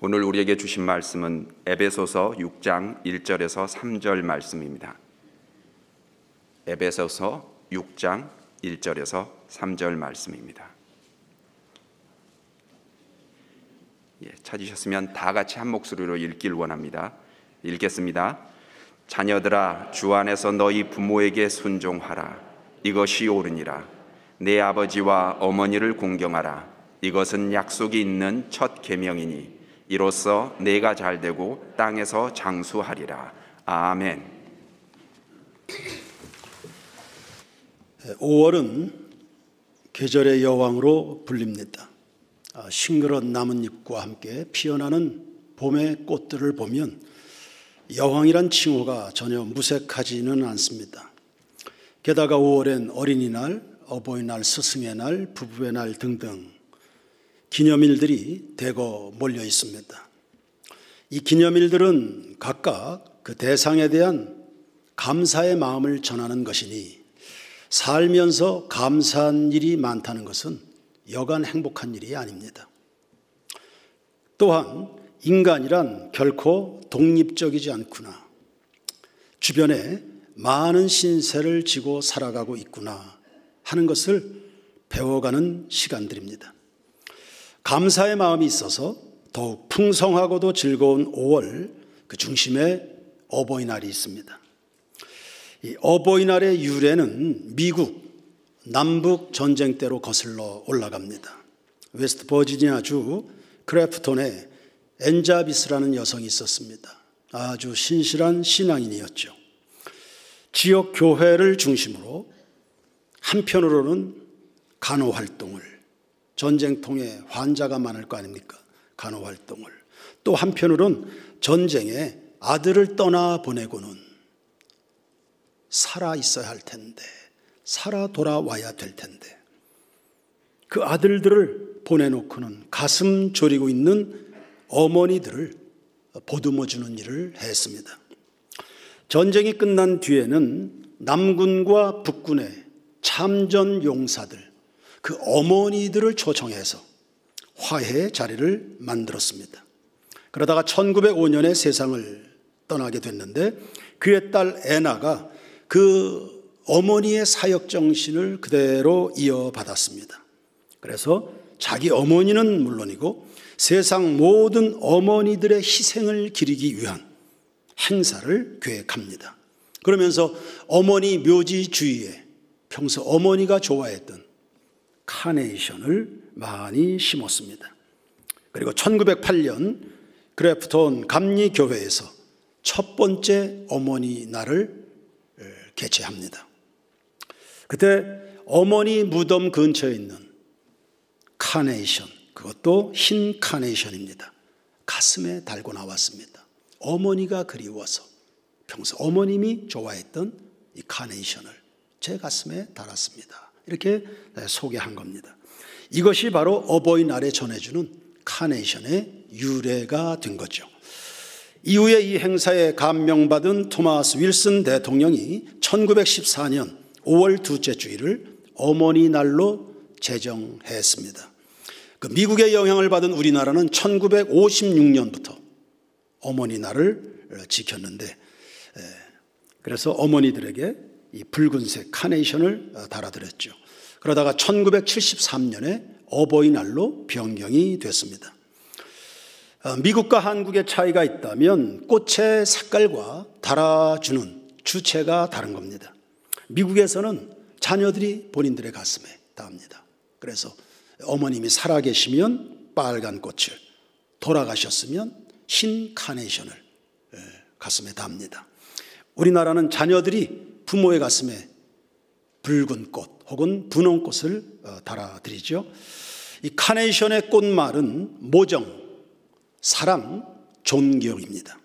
오늘 우리에게 주신 말씀은 에베소서 6장 1절에서 3절 말씀입니다. 에베소서 6장 1절에서 3절 말씀입니다. 찾으셨으면 다 같이 한 목소리로 읽길 원합니다. 읽겠습니다. 자녀들아, 주 안에서 너희 부모에게 순종하라. 이것이 옳으니라. 내 아버지와 어머니를 공경하라. 이것은 약속이 있는 첫 계명이니 이로써 내가 잘되고 땅에서 장수하리라. 아멘. 5월은 계절의 여왕으로 불립니다. 싱그런 나뭇잎과 함께 피어나는 봄의 꽃들을 보면 여왕이란 칭호가 전혀 무색하지는 않습니다. 게다가 5월엔 어린이날, 어버이날, 스승의 날, 부부의 날 등등 기념일들이 대거 몰려 있습니다. 이 기념일들은 각각 그 대상에 대한 감사의 마음을 전하는 것이니 살면서 감사한 일이 많다는 것은 여간 행복한 일이 아닙니다. 또한 인간이란 결코 독립적이지 않구나, 주변에 많은 신세를 지고 살아가고 있구나 하는 것을 배워가는 시간들입니다. 감사의 마음이 있어서 더욱 풍성하고도 즐거운 5월 그 중심에 어버이날이 있습니다. 이 어버이날의 유래는 미국 남북 전쟁 때로 거슬러 올라갑니다. 웨스트 버지니아주 크래프톤에 엔자비스라는 여성이 있었습니다. 아주 신실한 신앙인이었죠. 지역 교회를 중심으로 한편으로는 간호활동을, 전쟁통에 환자가 많을 거 아닙니까? 간호활동을, 또 한편으로는 전쟁에 아들을 떠나보내고는 살아 있어야 할 텐데, 살아 돌아와야 될 텐데 그 아들들을 보내놓고는 가슴 졸이고 있는 어머니들을 보듬어주는 일을 했습니다. 전쟁이 끝난 뒤에는 남군과 북군의 참전 용사들, 그 어머니들을 초청해서 화해의 자리를 만들었습니다. 그러다가 1905년에 세상을 떠나게 됐는데 그의 딸 애나가 그 어머니의 사역 정신을 그대로 이어받았습니다. 그래서 자기 어머니는 물론이고 세상 모든 어머니들의 희생을 기리기 위한 행사를 계획합니다. 그러면서 어머니 묘지 주위에 평소 어머니가 좋아했던 카네이션을 많이 심었습니다. 그리고 1908년 크래프톤 감리교회에서 첫 번째 어머니 날을 개최합니다. 그때 어머니 무덤 근처에 있는 카네이션, 그것도 흰 카네이션입니다. 가슴에 달고 나왔습니다. 어머니가 그리워서 평소 어머님이 좋아했던 이 카네이션을 제 가슴에 달았습니다. 이렇게 소개한 겁니다. 이것이 바로 어버이날에 전해주는 카네이션의 유래가 된 거죠. 이후에 이 행사에 감명받은 토마스 윌슨 대통령이 1914년 5월 둘째 주일을 어머니날로 제정했습니다. 그 미국의 영향을 받은 우리나라는 1956년부터 어머니날을 지켰는데, 그래서 어머니들에게 이 붉은색 카네이션을 달아드렸죠. 그러다가 1973년에 어버이날로 변경이 됐습니다. 미국과 한국의 차이가 있다면 꽃의 색깔과 달아주는 주체가 다른 겁니다. 미국에서는 자녀들이 본인들의 가슴에 닿습니다. 그래서 어머님이 살아계시면 빨간 꽃을, 돌아가셨으면 흰 카네이션을 가슴에 닿습니다. 우리나라는 자녀들이 부모의 가슴에 붉은 꽃 혹은 분홍꽃을 달아드리죠. 이 카네이션의 꽃말은 모정, 사랑, 존경입니다.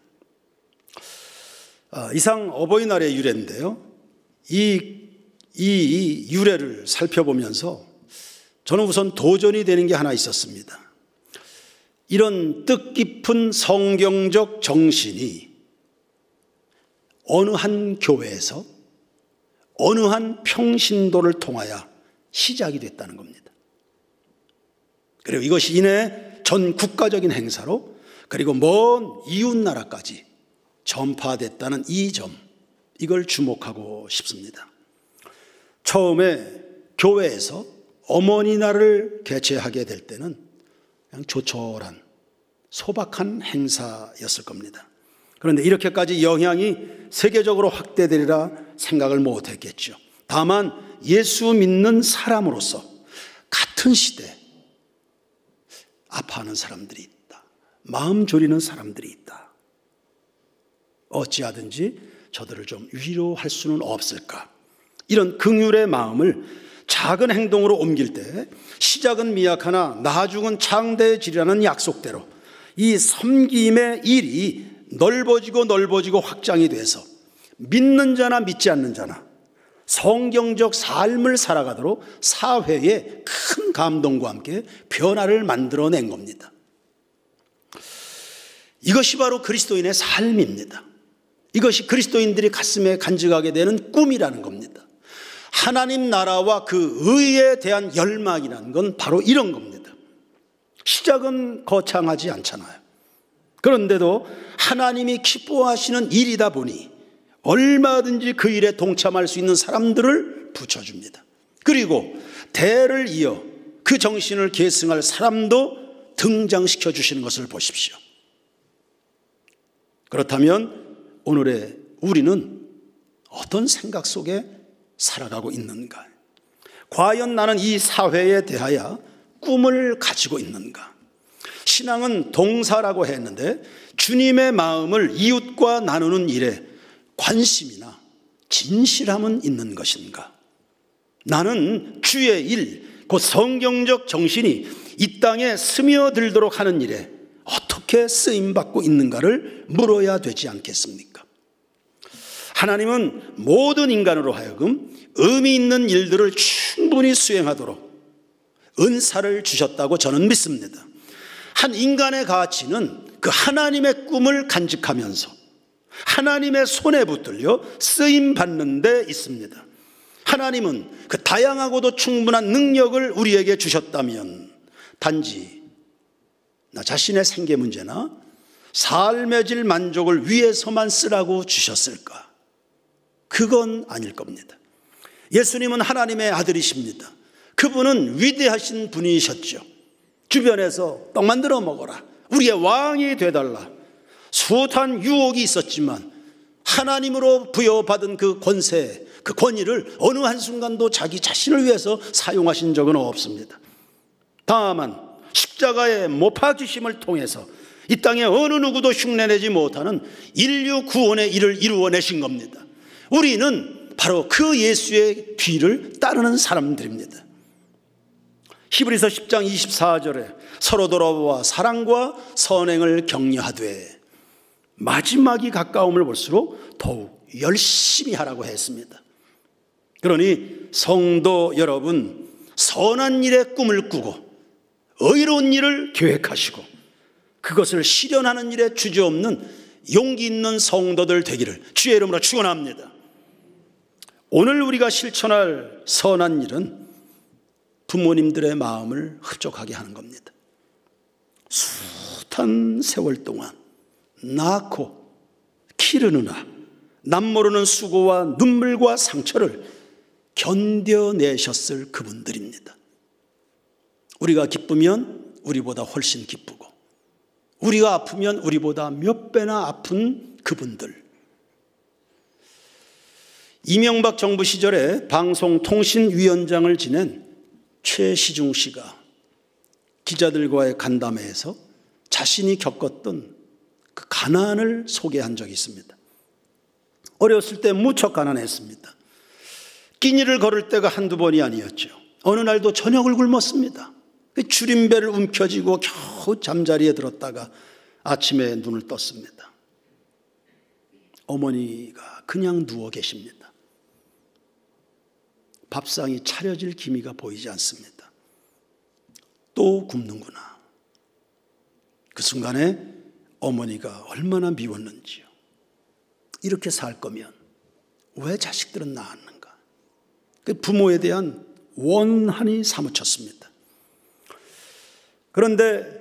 이상 어버이날의 유래인데요. 이 유래를 살펴보면서 저는 우선 도전이 되는 게 하나 있었습니다. 이런 뜻깊은 성경적 정신이 어느 한 교회에서 어느 한 평신도를 통하여 시작이 됐다는 겁니다. 그리고 이것이 이내 전 국가적인 행사로 그리고 먼 이웃 나라까지 전파됐다는 이 점, 이걸 주목하고 싶습니다. 처음에 교회에서 어머니 날을 개최하게 될 때는 그냥 조촐한 소박한 행사였을 겁니다. 그런데 이렇게까지 영향이 세계적으로 확대되리라 생각을 못했겠죠. 다만 예수 믿는 사람으로서 같은 시대 아파하는 사람들이 있다, 마음 졸이는 사람들이 있다, 어찌하든지 저들을 좀 위로할 수는 없을까, 이런 긍휼의 마음을 작은 행동으로 옮길 때 시작은 미약하나 나중은 창대해지리라는 약속대로 이 섬김의 일이 넓어지고 확장이 돼서 믿는 자나 믿지 않는 자나 성경적 삶을 살아가도록 사회에 큰 감동과 함께 변화를 만들어낸 겁니다. 이것이 바로 그리스도인의 삶입니다. 이것이 그리스도인들이 가슴에 간직하게 되는 꿈이라는 겁니다. 하나님 나라와 그 의에 대한 열망이라는 건 바로 이런 겁니다. 시작은 거창하지 않잖아요. 그런데도 하나님이 기뻐하시는 일이다 보니 얼마든지 그 일에 동참할 수 있는 사람들을 붙여줍니다. 그리고 대를 이어 그 정신을 계승할 사람도 등장시켜 주시는 것을 보십시오. 그렇다면 오늘의 우리는 어떤 생각 속에 살아가고 있는가? 과연 나는 이 사회에 대하여 꿈을 가지고 있는가? 신앙은 동사라고 했는데 주님의 마음을 이웃과 나누는 일에 관심이나 진실함은 있는 것인가? 나는 주의 일, 곧 성경적 정신이 이 땅에 스며들도록 하는 일에 어떻게 쓰임받고 있는가를 물어야 되지 않겠습니까? 하나님은 모든 인간으로 하여금 의미 있는 일들을 충분히 수행하도록 은사를 주셨다고 저는 믿습니다. 한 인간의 가치는 그 하나님의 꿈을 간직하면서 하나님의 손에 붙들려 쓰임받는 데 있습니다. 하나님은 그 다양하고도 충분한 능력을 우리에게 주셨다면 단지 나 자신의 생계 문제나 삶의 질 만족을 위해서만 쓰라고 주셨을까? 그건 아닐 겁니다. 예수님은 하나님의 아들이십니다. 그분은 위대하신 분이셨죠. 주변에서 떡 만들어 먹어라, 우리의 왕이 되달라, 숱한 유혹이 있었지만 하나님으로 부여받은 그 권세, 그 권위를 어느 한순간도 자기 자신을 위해서 사용하신 적은 없습니다. 다만 십자가의 못 박히심을 통해서 이 땅에 어느 누구도 흉내내지 못하는 인류 구원의 일을 이루어내신 겁니다. 우리는 바로 그 예수의 뒤를 따르는 사람들입니다. 히브리서 10장 24절에 서로 돌아보아 사랑과 선행을 격려하되 마지막이 가까움을 볼수록 더욱 열심히 하라고 했습니다. 그러니 성도 여러분, 선한 일의 꿈을 꾸고 의로운 일을 계획하시고 그것을 실현하는 일에 주저없는 용기 있는 성도들 되기를 주의 이름으로 축원합니다. 오늘 우리가 실천할 선한 일은 부모님들의 마음을 흡족하게 하는 겁니다. 숱한 세월 동안 낳고 기르느라 남모르는 수고와 눈물과 상처를 견뎌내셨을 그분들입니다. 우리가 기쁘면 우리보다 훨씬 기쁘고 우리가 아프면 우리보다 몇 배나 아픈 그분들. 이명박 정부 시절에 방송통신위원장을 지낸 최시중 씨가 기자들과의 간담회에서 자신이 겪었던 그 가난을 소개한 적이 있습니다. 어렸을 때 무척 가난했습니다. 끼니를 걸을 때가 한두 번이 아니었죠. 어느 날도 저녁을 굶었습니다. 줄임배를 움켜쥐고 겨우 잠자리에 들었다가 아침에 눈을 떴습니다. 어머니가 그냥 누워 계십니다. 밥상이 차려질 기미가 보이지 않습니다. 또 굶는구나. 그 순간에 어머니가 얼마나 미웠는지요. 이렇게 살 거면 왜 자식들은 낳았는가? 그 부모에 대한 원한이 사무쳤습니다. 그런데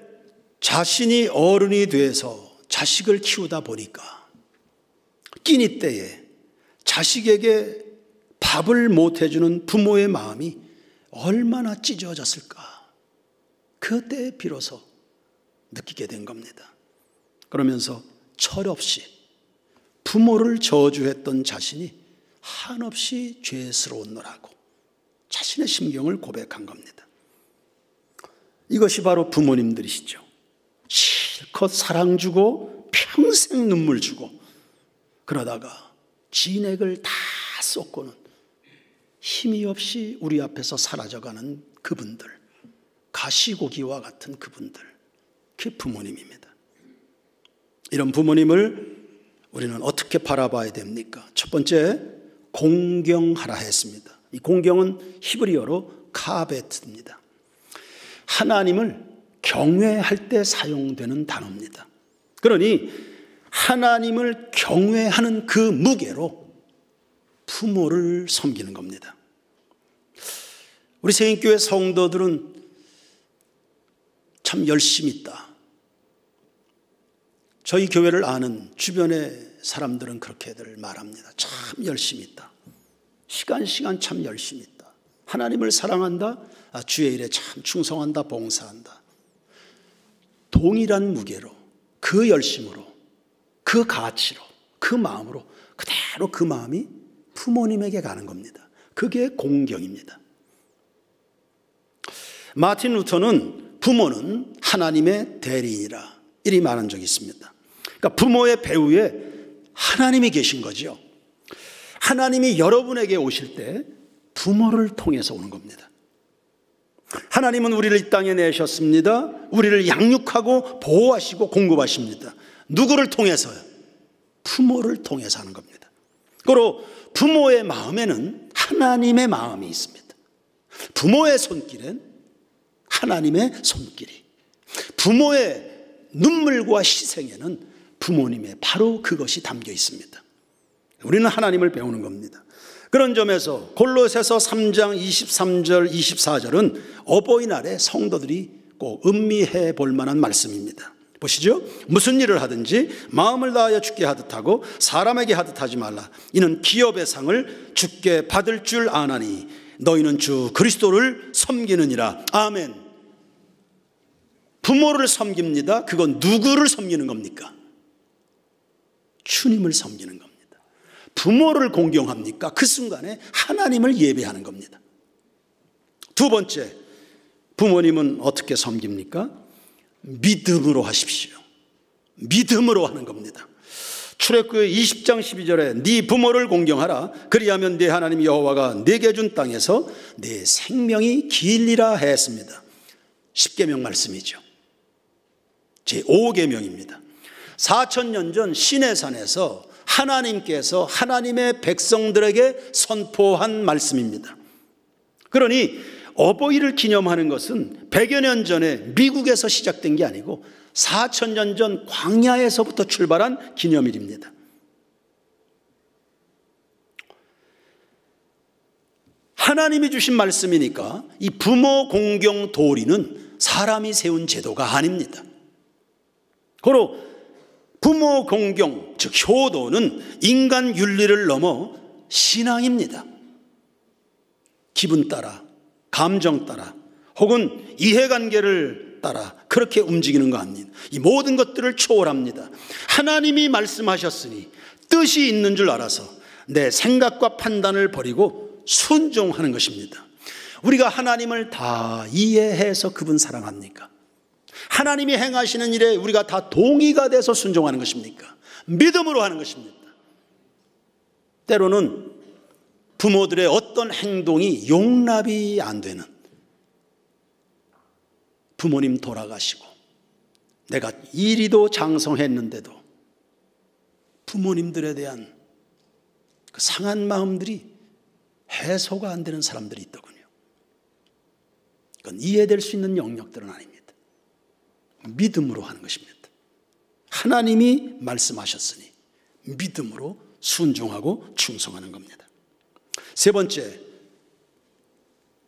자신이 어른이 돼서 자식을 키우다 보니까 끼니 때에 자식에게 밥을 못 해주는 부모의 마음이 얼마나 찢어졌을까. 그때 비로소 느끼게 된 겁니다. 그러면서 철없이 부모를 저주했던 자신이 한없이 죄스러웠노라고 자신의 심경을 고백한 겁니다. 이것이 바로 부모님들이시죠. 실컷 사랑 주고 평생 눈물 주고 그러다가 진액을 다 쏟고는 힘이 없이 우리 앞에서 사라져가는 그분들, 가시고기와 같은 그분들, 그게 부모님입니다. 이런 부모님을 우리는 어떻게 바라봐야 됩니까? 첫 번째, 공경하라 했습니다. 이 공경은 히브리어로 카베트입니다. 하나님을 경외할 때 사용되는 단어입니다. 그러니 하나님을 경외하는 그 무게로 부모를 섬기는 겁니다. 우리 세인교회 성도들은 참 열심히 있다. 저희 교회를 아는 주변의 사람들은 그렇게들 말합니다. 참 열심히 있다. 시간 참 열심히 있다. 하나님을 사랑한다. 주의 일에 참 충성한다. 봉사한다. 동일한 무게로, 그 열심으로, 그 가치로, 그 마음으로 그대로 그 마음이 부모님에게 가는 겁니다. 그게 공경입니다. 마틴 루터는 부모는 하나님의 대리인이라 이리 말한 적이 있습니다. 그러니까 부모의 배후에 하나님이 계신 거죠. 하나님이 여러분에게 오실 때 부모를 통해서 오는 겁니다. 하나님은 우리를 이 땅에 내셨습니다. 우리를 양육하고 보호하시고 공급하십니다. 누구를 통해서요? 부모를 통해서 하는 겁니다. 그리고 부모의 마음에는 하나님의 마음이 있습니다. 부모의 손길엔 하나님의 손길이, 부모의 눈물과 희생에는 부모님의 바로 그것이 담겨 있습니다. 우리는 하나님을 배우는 겁니다. 그런 점에서 골로새서 3장 23절 24절은 어버이날에 성도들이 꼭 음미해 볼 만한 말씀입니다. 보시죠. 무슨 일을 하든지 마음을 다하여 주께 하듯 하고 사람에게 하듯 하지 말라. 이는 기업의 상을 주께 받을 줄 아나니 너희는 주 그리스도를 섬기느니라. 아멘. 부모를 섬깁니다. 그건 누구를 섬기는 겁니까? 주님을 섬기는 겁니다. 부모를 공경합니까? 그 순간에 하나님을 예배하는 겁니다. 두 번째, 부모님은 어떻게 섬깁니까? 믿음으로 하십시오. 믿음으로 하는 겁니다. 출애굽기 20장 12절에 네 부모를 공경하라. 그리하면 네 하나님 여호와가 네게 준 땅에서 네 생명이 길리라 했습니다. 10계명 말씀이죠. 제5계명입니다. 4000년 전 시내산에서 하나님께서 하나님의 백성들에게 선포한 말씀입니다. 그러니 어버이를 기념하는 것은 100여 년 전에 미국에서 시작된 게 아니고 4000년 전 광야에서부터 출발한 기념일입니다. 하나님이 주신 말씀이니까 이 부모 공경 도리는 사람이 세운 제도가 아닙니다. 고로 부모 공경, 즉 효도는 인간 윤리를 넘어 신앙입니다. 기분 따라, 감정 따라, 혹은 이해관계를 따라 그렇게 움직이는 거 아닙니다. 이 모든 것들을 초월합니다. 하나님이 말씀하셨으니 뜻이 있는 줄 알아서 내 생각과 판단을 버리고 순종하는 것입니다. 우리가 하나님을 다 이해해서 그분 사랑합니까? 하나님이 행하시는 일에 우리가 다 동의가 돼서 순종하는 것입니까? 믿음으로 하는 것입니다. 때로는 부모들의 어떤 행동이 용납이 안 되는, 부모님 돌아가시고 내가 이리도 장성했는데도 부모님들에 대한 그 상한 마음들이 해소가 안 되는 사람들이 있더군요. 그건 이해될 수 있는 영역들은 아닙니다. 믿음으로 하는 것입니다. 하나님이 말씀하셨으니 믿음으로 순종하고 충성하는 겁니다. 세 번째,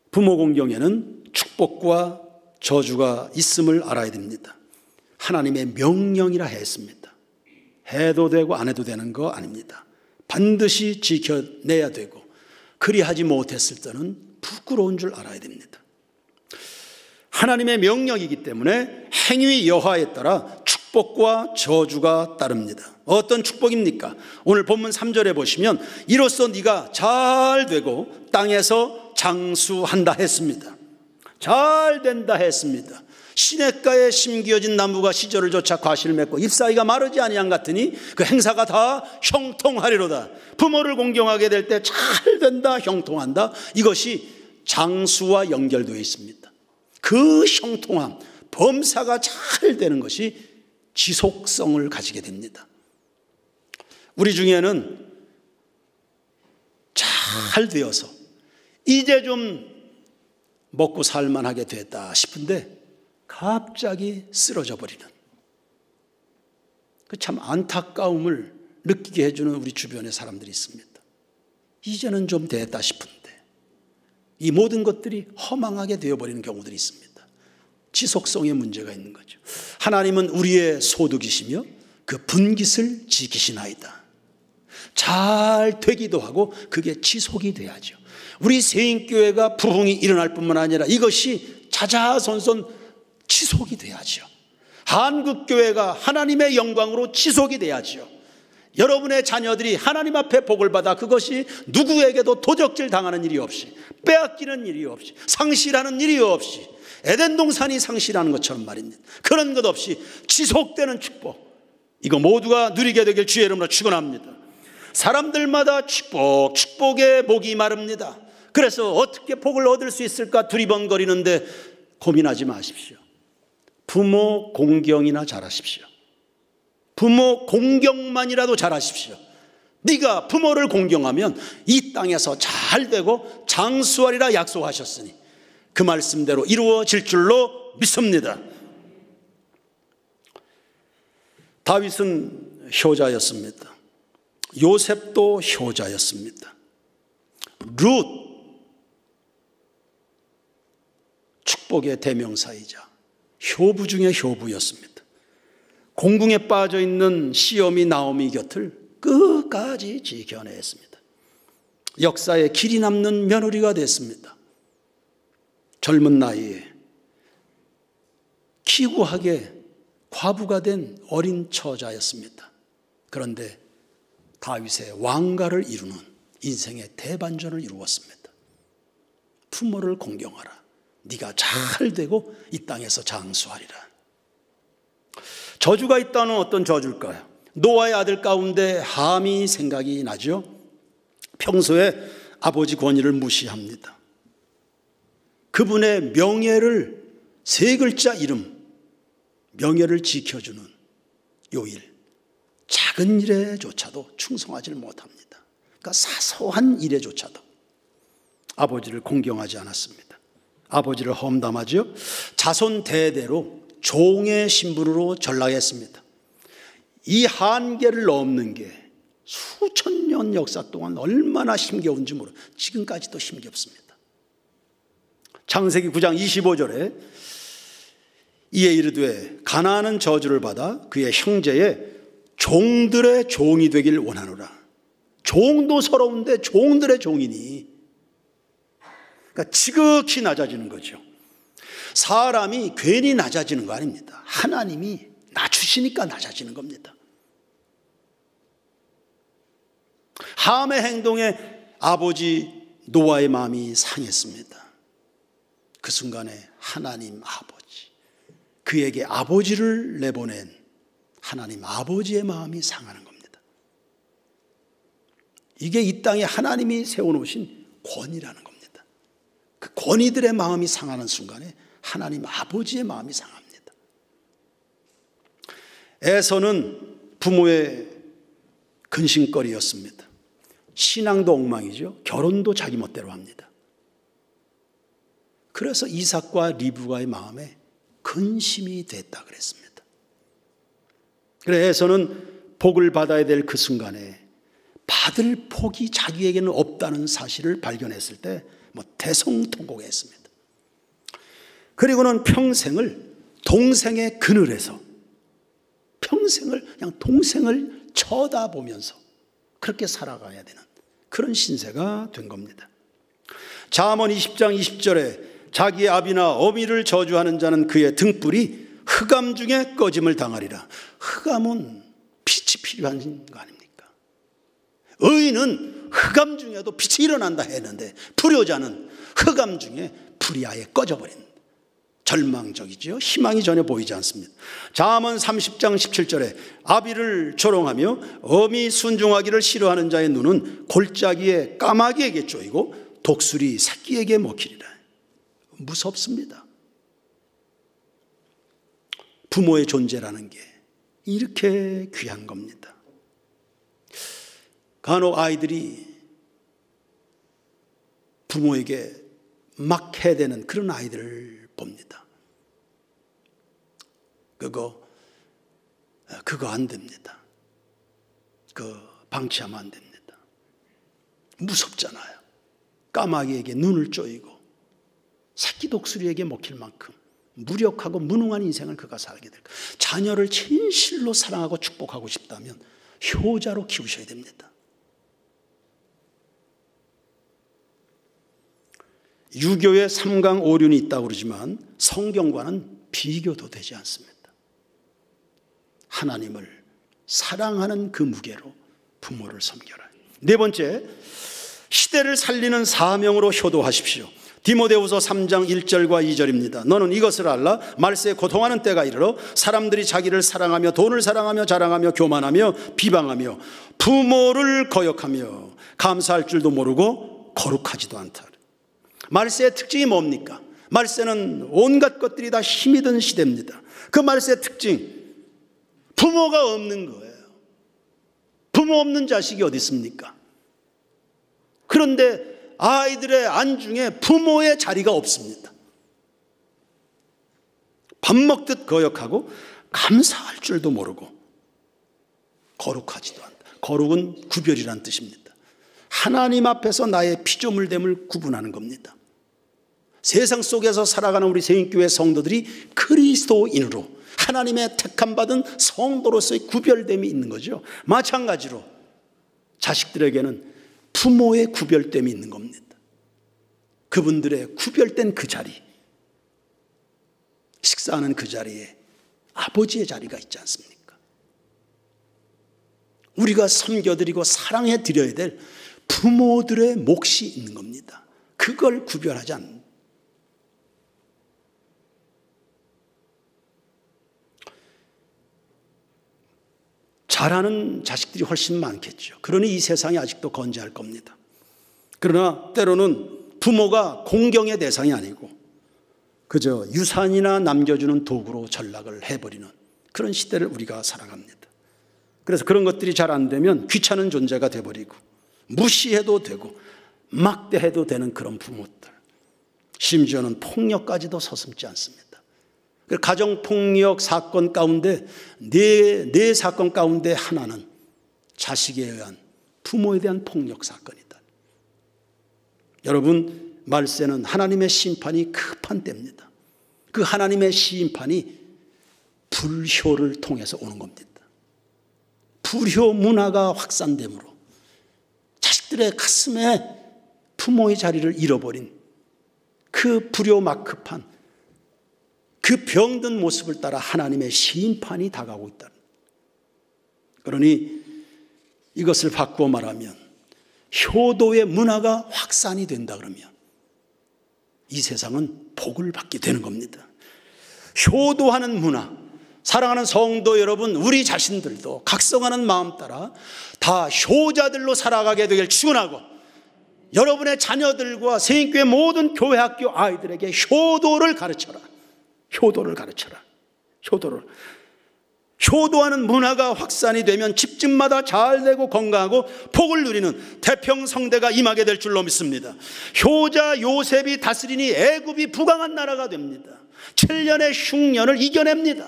부모 공경에는 축복과 저주가 있음을 알아야 됩니다. 하나님의 명령이라 했습니다. 해도 되고 안 해도 되는 거 아닙니다. 반드시 지켜내야 되고 그리하지 못했을 때는 부끄러운 줄 알아야 됩니다. 하나님의 명령이기 때문에 행위 여하에 따라 축복과 저주가 따릅니다. 어떤 축복입니까? 오늘 본문 3절에 보시면 이로써 네가 잘 되고 땅에서 장수한다 했습니다. 잘 된다 했습니다. 시냇가에 심기어진 나무가 시절을 쫓아 과실을 맺고 잎사귀가 마르지 아니한 같으니 그 행사가 다 형통하리로다. 부모를 공경하게 될 때 잘 된다, 형통한다. 이것이 장수와 연결되어 있습니다. 그 형통함, 범사가 잘 되는 것이 지속성을 가지게 됩니다. 우리 중에는 잘 되어서 이제 좀 먹고 살만하게 됐다 싶은데 갑자기 쓰러져 버리는 그 참 안타까움을 느끼게 해주는 우리 주변의 사람들이 있습니다. 이제는 좀 됐다 싶은데 이 모든 것들이 허망하게 되어버리는 경우들이 있습니다. 지속성에 문제가 있는 거죠. 하나님은 우리의 소득이시며 그 분깃을 지키시나이다. 잘 되기도 하고 그게 지속이 돼야죠. 우리 세인교회가 부흥이 일어날 뿐만 아니라 이것이 자자손손 지속이 돼야죠. 한국교회가 하나님의 영광으로 지속이 돼야죠. 여러분의 자녀들이 하나님 앞에 복을 받아 그것이 누구에게도 도적질 당하는 일이 없이, 빼앗기는 일이 없이, 상실하는 일이 없이, 에덴 동산이 상실하는 것처럼 말입니다. 그런 것 없이 지속되는 축복, 이거 모두가 누리게 되길 주의 이름으로 축원합니다. 사람들마다 축복의 복이 마릅니다. 그래서 어떻게 복을 얻을 수 있을까 두리번거리는데 고민하지 마십시오. 부모 공경이나 잘하십시오. 부모 공경만이라도 잘하십시오. 네가 부모를 공경하면 이 땅에서 잘 되고 장수하리라 약속하셨으니 그 말씀대로 이루어질 줄로 믿습니다. 다윗은 효자였습니다. 요셉도 효자였습니다. 룻, 축복의 대명사이자 효부 중의 효부였습니다. 공궁에 빠져있는 시어미 나오미 곁을 끝까지 지켜냈습니다. 역사에 길이 남는 며느리가 됐습니다. 젊은 나이에 기구하게 과부가 된 어린 처자였습니다. 그런데 다윗의 왕가를 이루는 인생의 대반전을 이루었습니다. 부모를 공경하라. 네가 잘 되고 이 땅에서 장수하리라. 저주가 있다는 어떤 저주일까요? 노아의 아들 가운데 함이 생각이 나죠. 평소에 아버지 권위를 무시합니다. 그분의 명예를, 세 글자 이름, 명예를 지켜주는 요 일, 작은 일에조차도 충성하지 못합니다. 그러니까 사소한 일에조차도 아버지를 공경하지 않았습니다. 아버지를 험담하죠. 자손 대대로 종의 신분으로 전락했습니다. 이 한계를 넘는 게 수천 년 역사 동안 얼마나 힘겨운지 모르. 지금까지도 힘겹습니다. 창세기 9장 25절에 이에 이르되 가나안은 저주를 받아 그의 형제의 종들의 종이 되길 원하노라. 종도 서러운데 종들의 종이니, 그러니까 지극히 낮아지는 거죠. 사람이 괜히 낮아지는 거 아닙니다. 하나님이 낮추시니까 낮아지는 겁니다. 함의 행동에 아버지 노아의 마음이 상했습니다. 그 순간에 하나님 아버지, 그에게 아버지를 내보낸 하나님 아버지의 마음이 상하는 겁니다. 이게 이 땅에 하나님이 세워놓으신 권위라는 겁니다. 그 권위들의 마음이 상하는 순간에 하나님 아버지의 마음이 상합니다. 에서는 부모의 근심거리였습니다. 신앙도 엉망이죠. 결혼도 자기 멋대로 합니다. 그래서 이삭과 리브가의 마음에 근심이 됐다 그랬습니다. 그래서 에서는 복을 받아야 될 그 순간에 받을 복이 자기에게는 없다는 사실을 발견했을 때 대성통곡했습니다. 그리고는 평생을 동생의 그늘에서 평생을 그냥 동생을 쳐다보면서 그렇게 살아가야 되는 그런 신세가 된 겁니다. 잠언 20장 20절에 자기의 아비나 어미를 저주하는 자는 그의 등불이 흑암 중에 꺼짐을 당하리라. 흑암은 빛이 필요한 거 아닙니까? 의인은 흑암 중에도 빛이 일어난다 했는데 불효자는 흑암 중에 불이 아예 꺼져버린 절망적이죠. 희망이 전혀 보이지 않습니다. 잠언 30장 17절에 아비를 조롱하며 어미 순종하기를 싫어하는 자의 눈은 골짜기에 까마귀에게 쪼이고 독수리 새끼에게 먹히리라. 무섭습니다. 부모의 존재라는 게 이렇게 귀한 겁니다. 간혹 아이들이 부모에게 막 해대는 그런 아이들을 봅니다. 그거 안 됩니다. 방치하면 안 됩니다. 무섭잖아요. 까마귀에게 눈을 쪼이고 새끼 독수리에게 먹힐 만큼 무력하고 무능한 인생을 그가 살게 될 거예요. 자녀를 진실로 사랑하고 축복하고 싶다면 효자로 키우셔야 됩니다. 유교의 삼강오륜이 있다고 그러지만 성경과는 비교도 되지 않습니다. 하나님을 사랑하는 그 무게로 부모를 섬겨라. 네 번째, 시대를 살리는 사명으로 효도하십시오. 디모데후서 3장 1절과 2절입니다. 너는 이것을 알라. 말세에 고통하는 때가 이르러 사람들이 자기를 사랑하며 돈을 사랑하며 자랑하며 교만하며 비방하며 부모를 거역하며 감사할 줄도 모르고 거룩하지도 않다. 말세의 특징이 뭡니까? 말세는 온갖 것들이 다 힘이 든 시대입니다. 그 말세의 특징, 부모가 없는 거예요. 부모 없는 자식이 어디 있습니까? 그런데 아이들의 안중에 부모의 자리가 없습니다. 밥 먹듯 거역하고 감사할 줄도 모르고 거룩하지도 않다. 거룩은 구별이란 뜻입니다. 하나님 앞에서 나의 피조물됨을 구분하는 겁니다. 세상 속에서 살아가는 우리 세인교회 성도들이 그리스도인으로 하나님의 택함받은 성도로서의 구별됨이 있는 거죠. 마찬가지로 자식들에게는 부모의 구별됨이 있는 겁니다. 그분들의 구별된 그 자리, 식사하는 그 자리에 아버지의 자리가 있지 않습니까? 우리가 섬겨드리고 사랑해드려야 될 부모들의 몫이 있는 겁니다. 그걸 구별하지 않는다. 잘하는 자식들이 훨씬 많겠죠. 그러니 이 세상이 아직도 건재할 겁니다. 그러나 때로는 부모가 공경의 대상이 아니고 그저 유산이나 남겨주는 도구로 전락을 해버리는 그런 시대를 우리가 살아갑니다. 그래서 그런 것들이 잘 안 되면 귀찮은 존재가 돼버리고 무시해도 되고 막대해도 되는 그런 부모들, 심지어는 폭력까지도 서슴지 않습니다. 가정폭력 사건 가운데 네 사건 가운데 하나는 자식에 의한 부모에 대한 폭력 사건이다. 여러분, 말세는 하나님의 심판이 급한 때입니다. 그 하나님의 심판이 불효를 통해서 오는 겁니다. 불효 문화가 확산됨으로 자식들의 가슴에 부모의 자리를 잃어버린 그 불효막급한 그 병든 모습을 따라 하나님의 심판이 다가오고 있다. 그러니 이것을 바꾸어 말하면 효도의 문화가 확산이 된다 그러면 이 세상은 복을 받게 되는 겁니다. 효도하는 문화, 사랑하는 성도 여러분, 우리 자신들도 각성하는 마음 따라 다 효자들로 살아가게 되길 축원하고 여러분의 자녀들과 세인교회 모든 교회 학교 아이들에게 효도를 가르쳐라. 효도를 가르쳐라. 효도하는 문화가 확산이 되면 집집마다 잘 되고 건강하고 복을 누리는 태평성대가 임하게 될 줄로 믿습니다. 효자 요셉이 다스리니 애굽이 부강한 나라가 됩니다. 7년의 흉년을 이겨냅니다.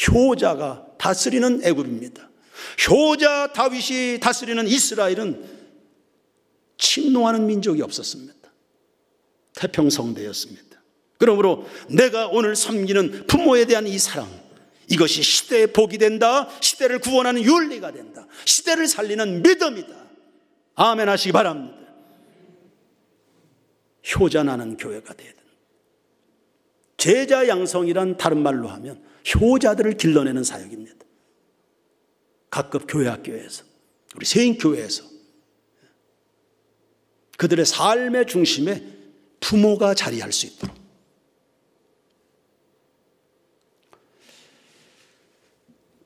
효자가 다스리는 애굽입니다. 효자 다윗이 다스리는 이스라엘은 침노하는 민족이 없었습니다. 태평성대였습니다. 그러므로 내가 오늘 섬기는 부모에 대한 이 사랑, 이것이 시대의 복이 된다. 시대를 구원하는 윤리가 된다. 시대를 살리는 믿음이다. 아멘 하시기 바랍니다. 효자나는 교회가 되야 된다. 제자 양성이란 다른 말로 하면 효자들을 길러내는 사역입니다. 각급 교회학교에서, 우리 세인교회에서 그들의 삶의 중심에 부모가 자리할 수 있도록.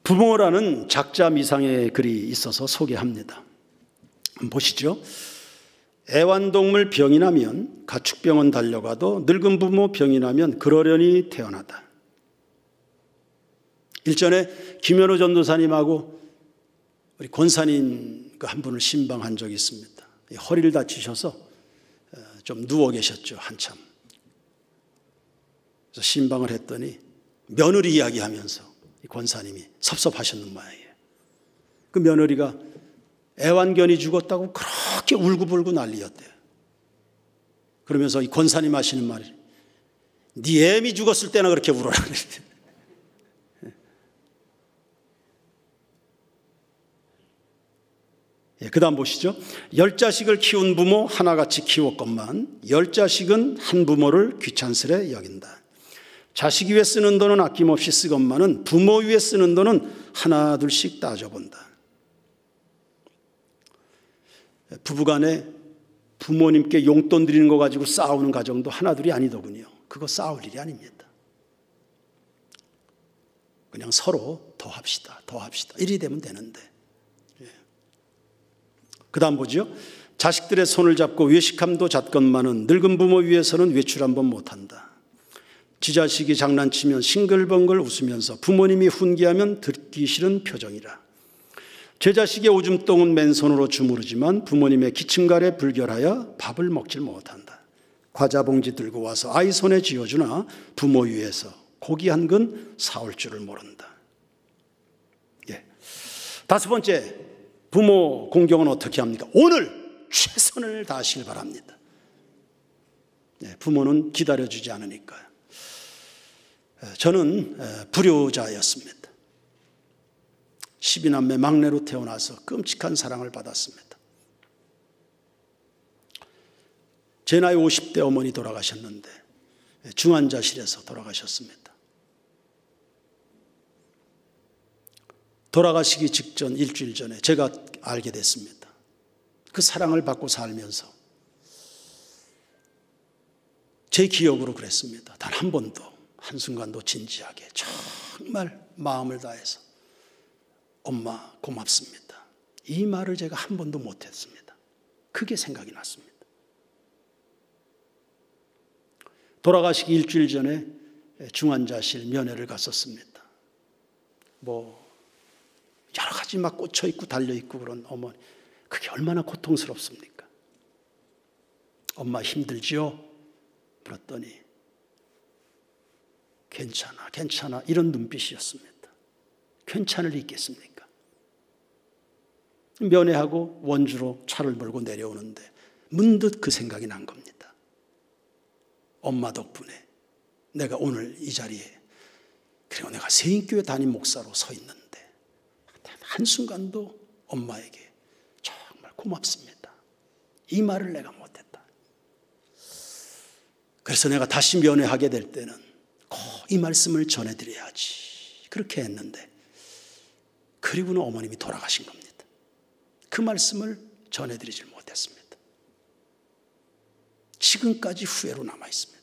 부모라는 작자 미상의 글이 있어서 소개합니다. 보시죠. 애완동물 병이 나면 가축병원 달려가도 늙은 부모 병이 나면 그러려니 태어나다. 일전에 김현우 전도사님하고 우리 권사님 한 분을 신방한 적이 있습니다. 허리를 다치셔서 좀 누워 계셨죠, 한참. 그래서 신방을 했더니 며느리 이야기하면서 권사님이 섭섭하셨는 모양이에요. 그 며느리가 애완견이 죽었다고 그렇게 울고불고 난리였대요. 그러면서 이 권사님 하시는 말이, 네 애미 죽었을 때나 그렇게 울어라 그랬대요. 그 다음 보시죠. 10자식을 키운 부모 하나같이 키웠건만 10자식은 한 부모를 귀찮스레 여긴다. 자식 위에 쓰는 돈은 아낌없이 쓰건만은 부모 위에 쓰는 돈은 하나 둘씩 따져본다. 부부간에 부모님께 용돈 드리는 거 가지고 싸우는 가정도 하나둘이 아니더군요. 그거 싸울 일이 아닙니다. 그냥 서로 더 합시다. 이리 되면 되는데. 그 다음 보죠. 자식들의 손을 잡고 외식함도 잣건만은 늙은 부모 위해서는 외출 한번 못한다. 지 자식이 장난치면 싱글벙글 웃으면서 부모님이 훈계하면 듣기 싫은 표정이라. 제 자식의 오줌똥은 맨손으로 주무르지만 부모님의 기침갈에 불결하여 밥을 먹질 못한다. 과자 봉지 들고 와서 아이 손에 쥐어주나 부모 위해서 고기 한 근 사올 줄을 모른다. 다섯 번째, 부모 공경은 어떻게 합니까? 오늘 최선을 다하시길 바랍니다. 부모는 기다려주지 않으니까요. 저는 불효자였습니다. 12남매 막내로 태어나서 끔찍한 사랑을 받았습니다. 제 나이 50대 어머니 돌아가셨는데 중환자실에서 돌아가셨습니다. 돌아가시기 직전 일주일 전에 제가 알게 됐습니다. 그 사랑을 받고 살면서 제 기억으로 그랬습니다. 단 한 번도 한순간도 진지하게 정말 마음을 다해서 엄마 고맙습니다, 이 말을 제가 한 번도 못했습니다. 그게 생각이 났습니다. 돌아가시기 일주일 전에 중환자실 면회를 갔었습니다. 여러 가지 막 꽂혀있고 달려있고 그런 어머니, 그게 얼마나 고통스럽습니까? 엄마 힘들지요? 그랬더니 괜찮아 이런 눈빛이었습니다. 괜찮을 리 있겠습니까? 면회하고 원주로 차를 몰고 내려오는데 문득 그 생각이 난 겁니다. 엄마 덕분에 내가 오늘 이 자리에, 그리고 내가 세인교회 담임 목사로 서 있는데 한순간도 엄마에게 정말 고맙습니다, 이 말을 내가 못했다. 그래서 내가 다시 면회하게 될 때는 꼭 이 말씀을 전해드려야지, 그렇게 했는데 그리고는 어머님이 돌아가신 겁니다. 그 말씀을 전해드리질 못했습니다. 지금까지 후회로 남아있습니다.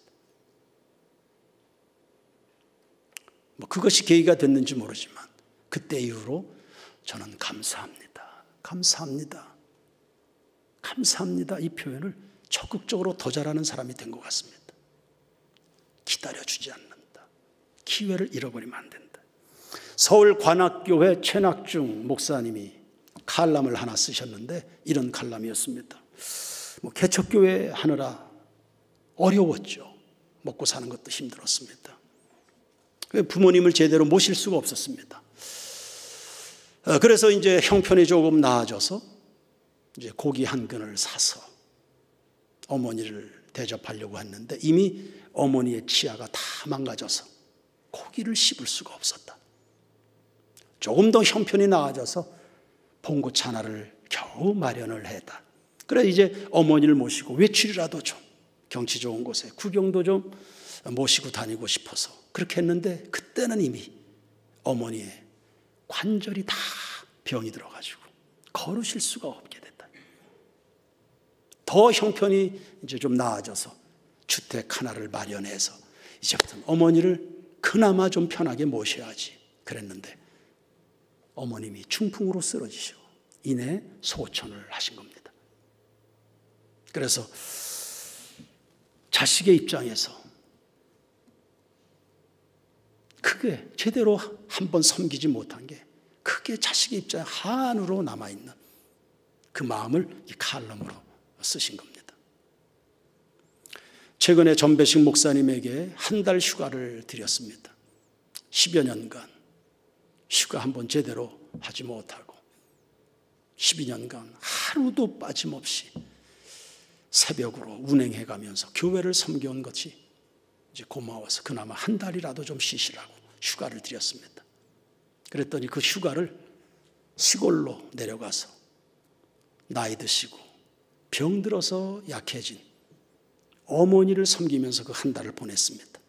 그것이 계기가 됐는지 모르지만 그때 이후로 저는 감사합니다 이 표현을 적극적으로 더 잘하는 사람이 된 것 같습니다. 기다려주지 않는다. 기회를 잃어버리면 안 된다. 서울 관악교회 최낙중 목사님이 칼럼을 하나 쓰셨는데 이런 칼럼이었습니다. 개척교회 하느라 어려웠죠. 먹고 사는 것도 힘들었습니다. 부모님을 제대로 모실 수가 없었습니다. 그래서 이제 형편이 조금 나아져서 이제 고기 한 근을 사서 어머니를 대접하려고 했는데 이미 어머니의 치아가 다 망가져서 고기를 씹을 수가 없었다. 조금 더 형편이 나아져서 봉고차 하나를 겨우 마련을 했다. 그래 이제 어머니를 모시고 외출이라도 좀 경치 좋은 곳에 구경도 좀 모시고 다니고 싶어서 그렇게 했는데, 그때는 이미 어머니의 관절이 다 병이 들어가지고 걸으실 수가 없게 됐다. 더 형편이 이제 좀 나아져서 주택 하나를 마련해서 이제부터는 어머니를 그나마 좀 편하게 모셔야지 그랬는데, 어머님이 중풍으로 쓰러지시고 이내 소천을 하신 겁니다. 그래서 자식의 입장에서 크게 제대로 한번 섬기지 못한 게 크게 자식의 입장에 한으로 남아있는 그 마음을 이 칼럼으로 쓰신 겁니다. 최근에 전배식 목사님에게 한 달 휴가를 드렸습니다. 10여 년간 휴가 한번 제대로 하지 못하고 12년간 하루도 빠짐없이 새벽으로 운행해 가면서 교회를 섬겨온 것이 이제 고마워서 그나마 한 달이라도 좀 쉬시라고 휴가를 드렸습니다. 그랬더니 그 휴가를 시골로 내려가서 나이 드시고 병들어서 약해진 어머니를 섬기면서 그 한 달을 보냈습니다.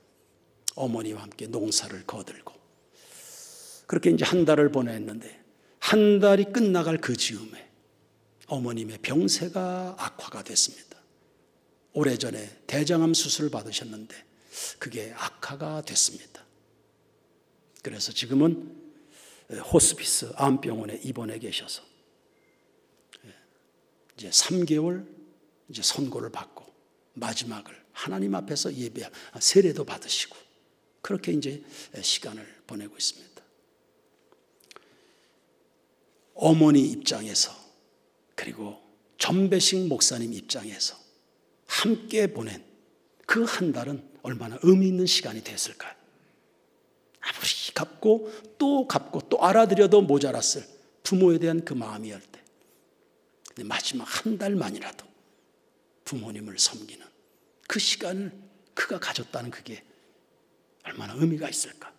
어머니와 함께 농사를 거들고 그렇게 이제 한 달을 보냈는데, 한 달이 끝나갈 그 즈음에 어머님의 병세가 악화가 됐습니다. 오래전에 대장암 수술을 받으셨는데 그게 악화가 됐습니다. 그래서 지금은 호스피스 암병원에 입원해 계셔서 이제 3개월 이제 선고를 받고 마지막을 하나님 앞에서 예배 세례도 받으시고 그렇게 이제 시간을 보내고 있습니다. 어머니 입장에서 그리고 전배식 목사님 입장에서 함께 보낸 그 한 달은 얼마나 의미 있는 시간이 됐을까요? 아무리 갚고 또 알아들여도 모자랐을 부모에 대한 그 마음이었을 때, 근데 마지막 한 달만이라도 부모님을 섬기는 그 시간을 그가 가졌다는 그게 얼마나 의미가 있을까.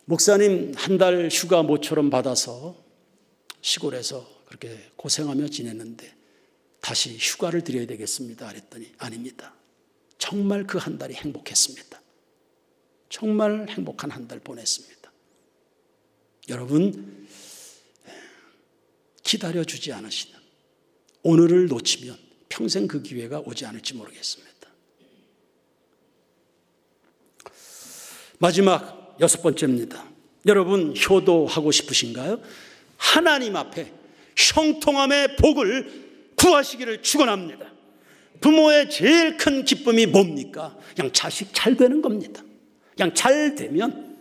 목사님 한 달 휴가 모처럼 받아서 시골에서 그렇게 고생하며 지냈는데 다시 휴가를 드려야 되겠습니다 그랬더니 아닙니다. 정말 그 한 달이 행복했습니다. 정말 행복한 한 달 보냈습니다. 여러분, 기다려주지 않으시는 오늘을 놓치면 평생 그 기회가 오지 않을지 모르겠습니다. 마지막 6번째입니다. 여러분, 효도하고 싶으신가요? 하나님 앞에 형통함의 복을 구하시기를 축원합니다. 부모의 제일 큰 기쁨이 뭡니까? 그냥 자식 잘 되는 겁니다. 그냥 잘 되면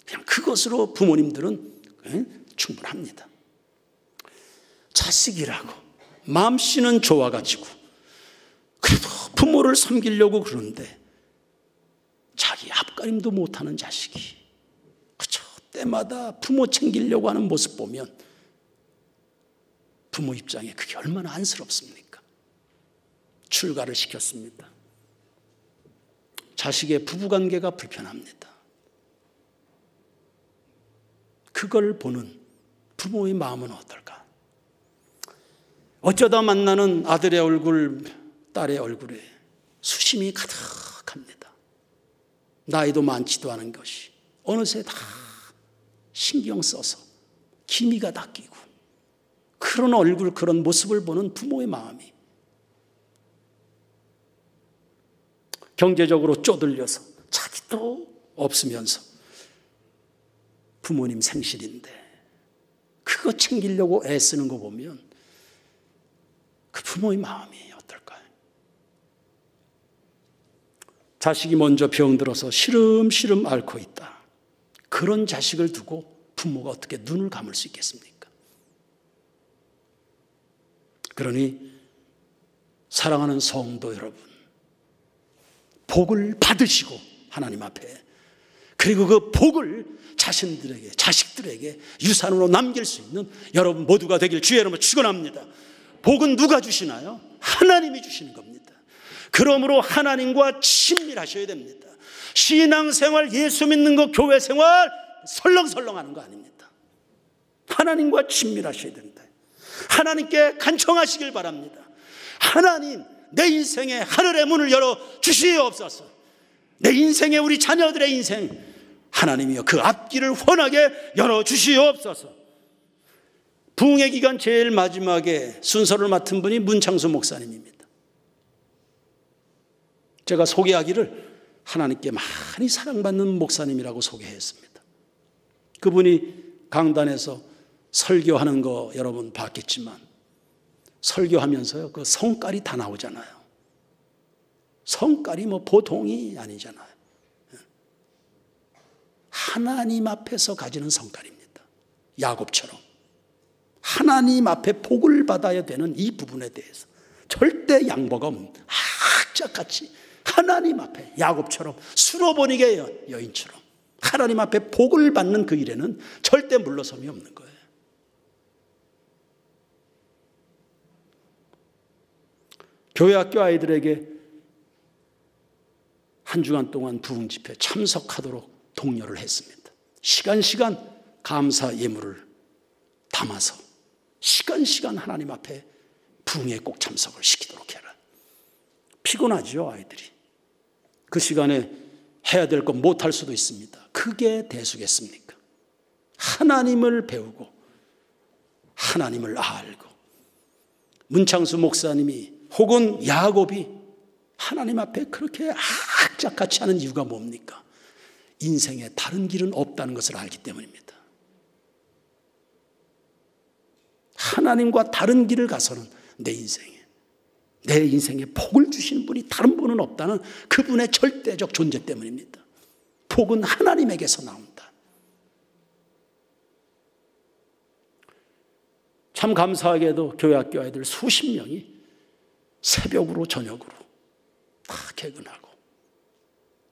그냥 그것으로 부모님들은 충분합니다. 자식이라고 마음씨는 좋아가지고 그래도 부모를 섬기려고 그러는데 자기 앞가림도 못하는 자식이 그저 때마다 부모 챙기려고 하는 모습 보면 부모 입장에 그게 얼마나 안쓰럽습니까? 출가를 시켰습니다. 자식의 부부관계가 불편합니다. 그걸 보는 부모의 마음은 어떨까? 어쩌다 만나는 아들의 얼굴, 딸의 얼굴에 수심이 가득합니다. 나이도 많지도 않은 것이 어느새 다 신경 써서 기미가 다 끼고 그런 얼굴, 그런 모습을 보는 부모의 마음이 경제적으로 쪼들려서 자기도 없으면서 부모님 생실인데 그거 챙기려고 애쓰는 거 보면 그 부모의 마음이 어떨까요? 자식이 먼저 병들어서 시름시름 앓고 있다. 그런 자식을 두고 부모가 어떻게 눈을 감을 수 있겠습니까? 그러니 사랑하는 성도 여러분, 복을 받으시고 하나님 앞에, 그리고 그 복을 자신들에게, 자식들에게 유산으로 남길 수 있는 여러분 모두가 되길 주의 이름으로 축원합니다. 복은 누가 주시나요? 하나님이 주시는 겁니다. 그러므로 하나님과 친밀하셔야 됩니다. 신앙생활, 예수 믿는 거, 교회 생활 설렁설렁 하는 거 아닙니다. 하나님과 친밀하셔야 된다. 하나님께 간청하시길 바랍니다. 하나님, 내 인생에 하늘의 문을 열어 주시옵소서. 내 인생에, 우리 자녀들의 인생, 하나님이여 그 앞길을 환하게 열어 주시옵소서. 부흥의 기간 제일 마지막에 순서를 맡은 분이 문창수 목사님입니다. 제가 소개하기를 하나님께 많이 사랑받는 목사님이라고 소개했습니다. 그분이 강단에서 설교하는 거 여러분 봤겠지만, 설교하면서요, 그 성깔이 다 나오잖아요. 성깔이 뭐 보통이 아니잖아요. 하나님 앞에서 가지는 성깔입니다. 야곱처럼 하나님 앞에 복을 받아야 되는 이 부분에 대해서 절대 양보가 없는, 악착같이 하나님 앞에 야곱처럼 수로보니게 여인처럼 하나님 앞에 복을 받는 그 일에는 절대 물러섬이 없는 거예요. 교회학교 아이들에게 한 주간 동안 부흥 집회에 참석하도록 독려를 했습니다. 시간 감사 예물을 담아서 시간 하나님 앞에 부흥에 꼭 참석을 시키도록 해라. 피곤하죠, 아이들이. 그 시간에 해야 될 건 못할 수도 있습니다. 그게 대수겠습니까? 하나님을 배우고 하나님을 알고, 문창수 목사님이 혹은 야곱이 하나님 앞에 그렇게 악착같이 하는 이유가 뭡니까? 인생에 다른 길은 없다는 것을 알기 때문입니다. 하나님과 다른 길을 가서는 내 인생에 복을 주시는 분이 다른 분은 없다는 그분의 절대적 존재 때문입니다. 복은 하나님에게서 나온다. 참 감사하게도 교회학교 아이들 수십 명이 새벽으로 저녁으로 다 개근하고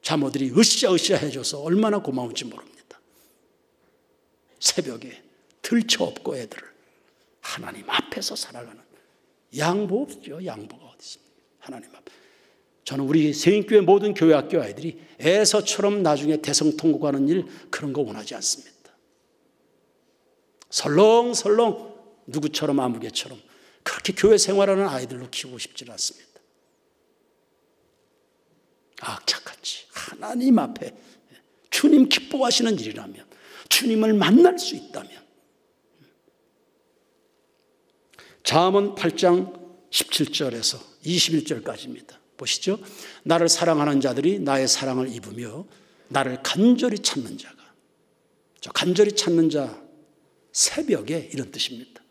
자모들이 으쌰으쌰 해줘서 얼마나 고마운지 모릅니다. 새벽에 들쳐업고 애들을 하나님 앞에서 살아가는, 양보 없죠. 양보가 어디 있습니까? 하나님 앞에. 저는 우리 세인교회 모든 교회학교 아이들이 에서처럼 나중에 대성통곡하는 일, 그런 거 원하지 않습니다. 설렁설렁 누구처럼 아무개처럼 그렇게 교회 생활하는 아이들로 키우고 싶지는 않습니다. 악착같이 하나님 앞에 주님 기뻐하시는 일이라면, 주님을 만날 수 있다면. 잠언 8장 17절에서 21절까지입니다. 보시죠. 나를 사랑하는 자들이 나의 사랑을 입으며 나를 간절히 찾는 자가, 저 간절히 찾는 자, 새벽에 이런 뜻입니다.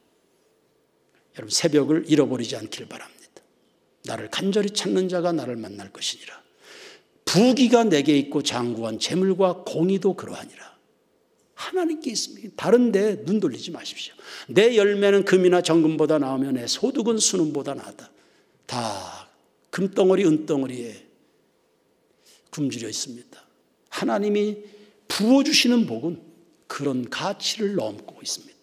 여러분, 새벽을 잃어버리지 않기를 바랍니다. 나를 간절히 찾는 자가 나를 만날 것이니라. 부귀가 내게 있고 장구한 재물과 공의도 그러하니라. 하나님께 있습니다. 다른 데 눈 돌리지 마십시오. 내 열매는 금이나 정금보다 나으며 내 소득은 순음보다 나다. 다 금덩어리 은덩어리에 굶주려 있습니다. 하나님이 부어주시는 복은 그런 가치를 넘고 있습니다.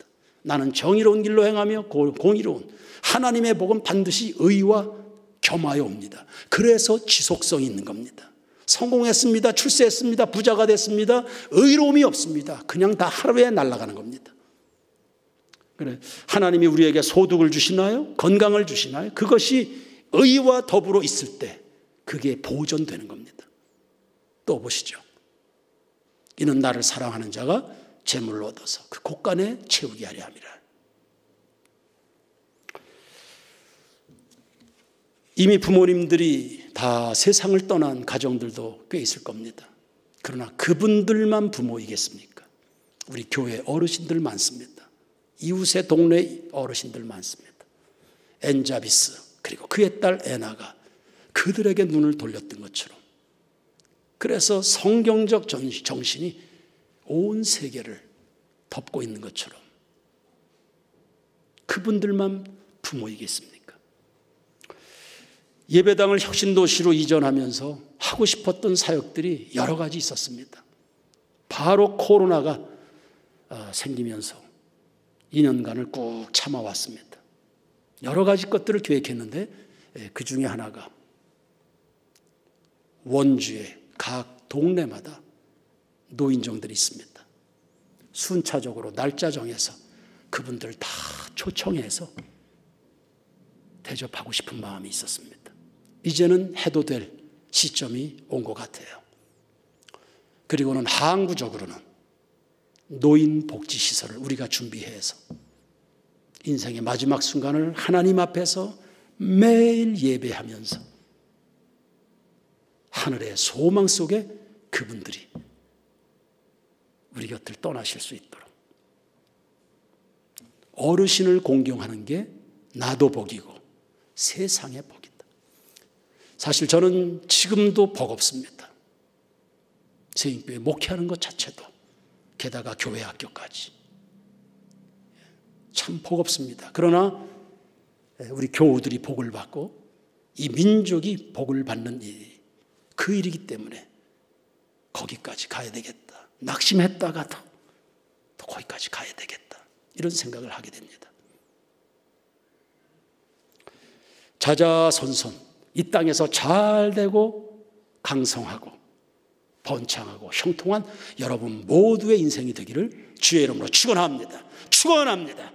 나는 정의로운 길로 행하며 공의로운, 하나님의 복은 반드시 의와 겸하여 옵니다. 그래서 지속성이 있는 겁니다. 성공했습니다. 출세했습니다. 부자가 됐습니다. 의로움이 없습니다. 그냥 다 하루에 날아가는 겁니다. 그래, 하나님이 우리에게 소득을 주시나요? 건강을 주시나요? 그것이 의와 더불어 있을 때 그게 보존되는 겁니다. 또 보시죠. 이는 나를 사랑하는 자가 재물을 얻어서 그 곳간에 채우게 하려 함이라. 이미 부모님들이 다 세상을 떠난 가정들도 꽤 있을 겁니다. 그러나 그분들만 부모이겠습니까? 우리 교회 어르신들 많습니다. 이웃의 동네 어르신들 많습니다. 엔자비스 그리고 그의 딸 에나가 그들에게 눈을 돌렸던 것처럼, 그래서 성경적 정신이 온 세계를 덮고 있는 것처럼 그분들만 부모이겠습니까? 예배당을 혁신도시로 이전하면서 하고 싶었던 사역들이 여러 가지 있었습니다. 바로 코로나가 생기면서 2년간을 꾹 참아왔습니다. 여러 가지 것들을 계획했는데 그 중에 하나가 원주의 각 동네마다 노인정들이 있습니다. 순차적으로 날짜 정해서 그분들 다 초청해서 대접하고 싶은 마음이 있었습니다. 이제는 해도 될 시점이 온 것 같아요. 그리고는 항구적으로는 노인 복지시설을 우리가 준비해서 인생의 마지막 순간을 하나님 앞에서 매일 예배하면서 하늘의 소망 속에 그분들이 우리 곁을 떠나실 수 있도록 어르신을 공경하는 게 나도 복이고 세상의 복이다. 사실 저는 지금도 복 없습니다. 세인교회 목회하는 것 자체도, 게다가 교회 학교까지 참 복 없습니다. 그러나 우리 교우들이 복을 받고 이 민족이 복을 받는 그 일이기 때문에 거기까지 가야 되겠다. 낙심했다가도 또 거기까지 가야 되겠다. 이런 생각을 하게 됩니다. 자자손손 이 땅에서 잘 되고 강성하고 번창하고 형통한 여러분 모두의 인생이 되기를 주의 이름으로 축원합니다. 축원합니다.